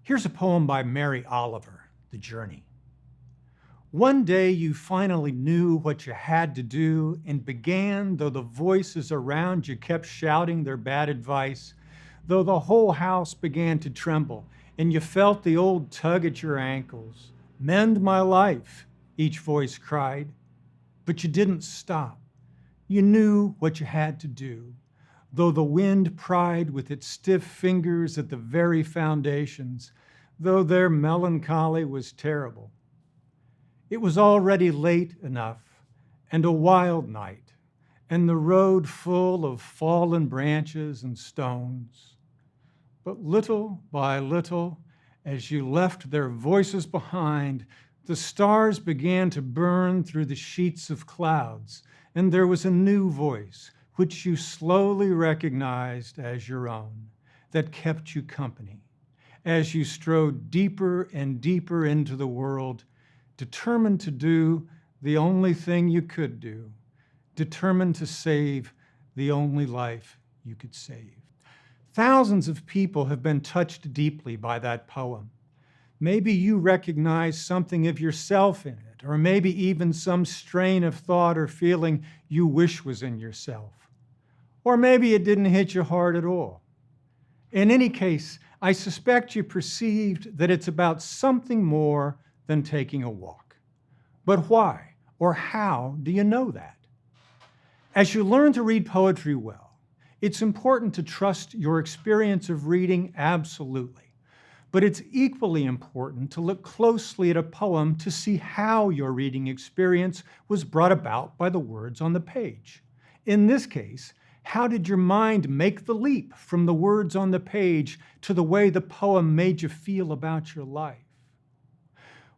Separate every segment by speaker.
Speaker 1: Here's a poem by Mary Oliver, The Journey. One day you finally knew what you had to do and began, though the voices around you kept shouting their bad advice, though the whole house began to tremble and you felt the old tug at your ankles. Mend my life, each voice cried, but you didn't stop. You knew what you had to do, though the wind pried with its stiff fingers at the very foundations, though their melancholy was terrible. It was already late enough, and a wild night, and the road full of fallen branches and stones. But little by little, as you left their voices behind, the stars began to burn through the sheets of clouds, and there was a new voice, which you slowly recognized as your own, that kept you company, as you strode deeper and deeper into the world, determined to do the only thing you could do, determined to save the only life you could save. Thousands of people have been touched deeply by that poem. Maybe you recognize something of yourself in it, or maybe even some strain of thought or feeling you wish was in yourself. Or maybe it didn't hit you hard at all. In any case, I suspect you perceived that it's about something more than taking a walk. But why or how do you know that? As you learn to read poetry well, it's important to trust your experience of reading absolutely. But it's equally important to look closely at a poem to see how your reading experience was brought about by the words on the page. In this case, how did your mind make the leap from the words on the page to the way the poem made you feel about your life?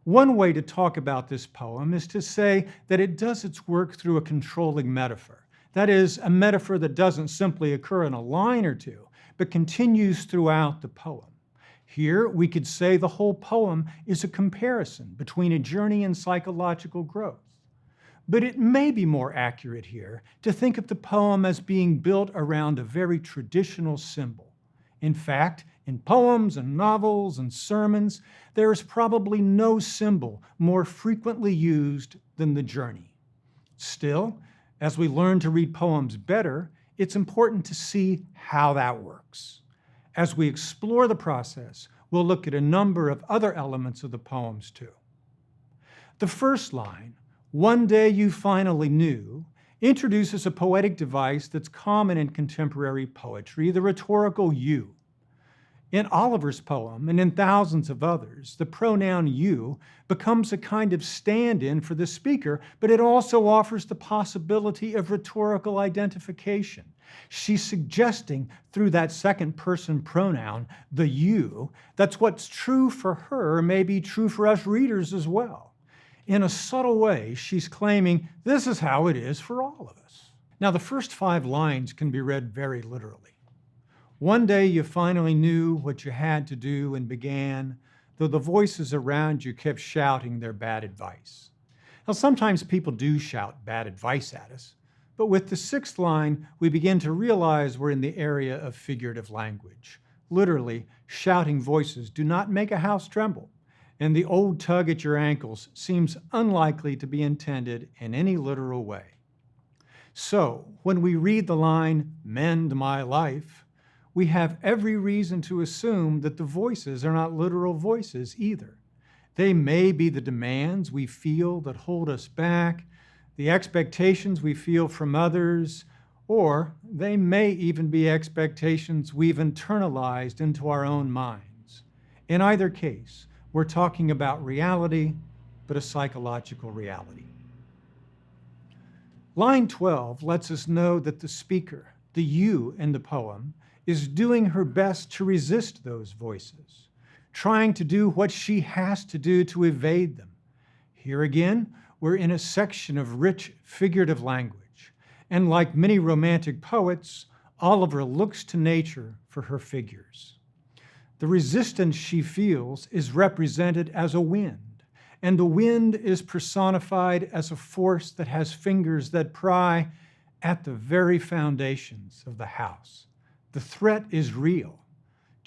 Speaker 1: One way to talk about this poem is to say that it does its work through a controlling metaphor. That is, a metaphor that doesn't simply occur in a line or two, but continues throughout the poem. Here, we could say the whole poem is a comparison between a journey in psychological growth. But it may be more accurate here to think of the poem as being built around a very traditional symbol. In fact, in poems and novels and sermons, there is probably no symbol more frequently used than the journey. Still, as we learn to read poems better, it's important to see how that works. As we explore the process, we'll look at a number of other elements of the poems too. The first line, "One day you finally knew," introduces a poetic device that's common in contemporary poetry, the rhetorical you. In Oliver's poem, and in thousands of others, the pronoun you becomes a kind of stand-in for the speaker, but it also offers the possibility of rhetorical identification. She's suggesting through that second-person pronoun, the you, that's what's true for her may be true for us readers as well. In a subtle way, she's claiming this is how it is for all of us. Now, the first 5 lines can be read very literally. One day you finally knew what you had to do and began, though the voices around you kept shouting their bad advice. Now, sometimes people do shout bad advice at us, but with the 6th line, we begin to realize we're in the area of figurative language. Literally, shouting voices do not make a house tremble, and the old tug at your ankles seems unlikely to be intended in any literal way. So, when we read the line, "Mend my life," we have every reason to assume that the voices are not literal voices either. They may be the demands we feel that hold us back, the expectations we feel from others, or they may even be expectations we've internalized into our own minds. In either case, we're talking about reality, but a psychological reality. Line 12 lets us know that the speaker, the you in the poem, is doing her best to resist those voices, trying to do what she has to do to evade them. Here again, we're in a section of rich figurative language, and like many romantic poets, Oliver looks to nature for her figures. The resistance she feels is represented as a wind, and the wind is personified as a force that has fingers that pry at the very foundations of the house. The threat is real,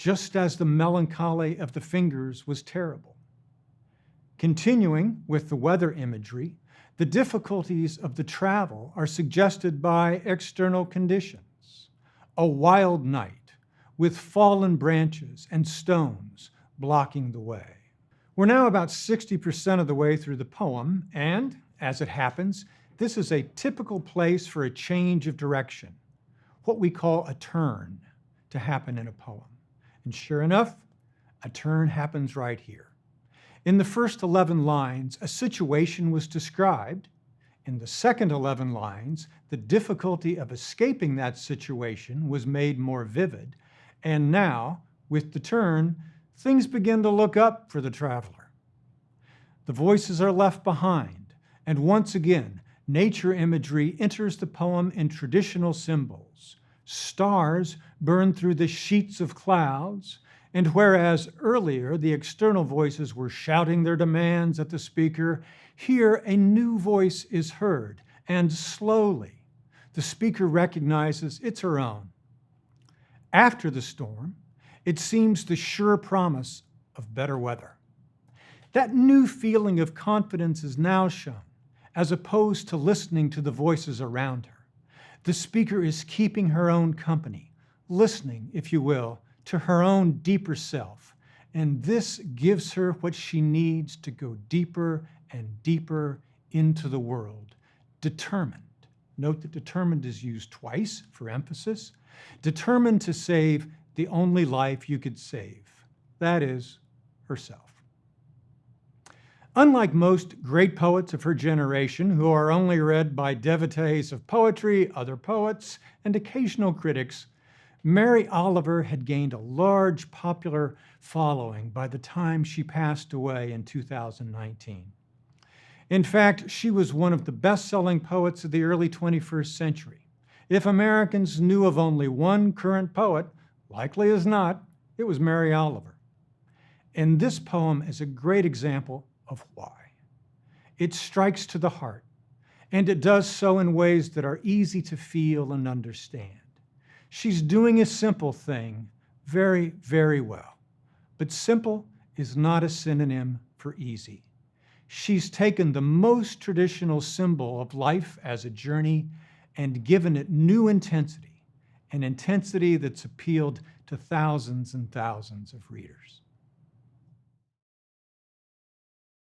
Speaker 1: just as the melancholy of the fingers was terrible. Continuing with the weather imagery, the difficulties of the travel are suggested by external conditions. A wild night with fallen branches and stones blocking the way. We're now about 60% of the way through the poem, and, as it happens, this is a typical place for a change of direction, what we call a turn, to happen in a poem. And sure enough, a turn happens right here. In the first 11 lines, a situation was described. In the second 11 lines, the difficulty of escaping that situation was made more vivid. And now, with the turn, things begin to look up for the traveler. The voices are left behind, and once again, nature imagery enters the poem in traditional symbols. Stars burn through the sheets of clouds, and whereas earlier the external voices were shouting their demands at the speaker, here a new voice is heard, and slowly the speaker recognizes it's her own. After the storm, it seems the sure promise of better weather. That new feeling of confidence is now shown, as opposed to listening to the voices around her. The speaker is keeping her own company, listening, if you will, to her own deeper self. And this gives her what she needs to go deeper and deeper into the world. Determined. Note that determined is used twice for emphasis. Determined to save the only life you could save. That is, herself. Unlike most great poets of her generation, who are only read by devotees of poetry, other poets, and occasional critics, Mary Oliver had gained a large popular following by the time she passed away in 2019. In fact, she was one of the best-selling poets of the early 21st century. If Americans knew of only one current poet, likely as not, it was Mary Oliver. And this poem is a great example of why. It strikes to the heart, and it does so in ways that are easy to feel and understand. She's doing a simple thing very, very well, but simple is not a synonym for easy. She's taken the most traditional symbol of life as a journey and given it new intensity, an intensity that's appealed to thousands and thousands of readers.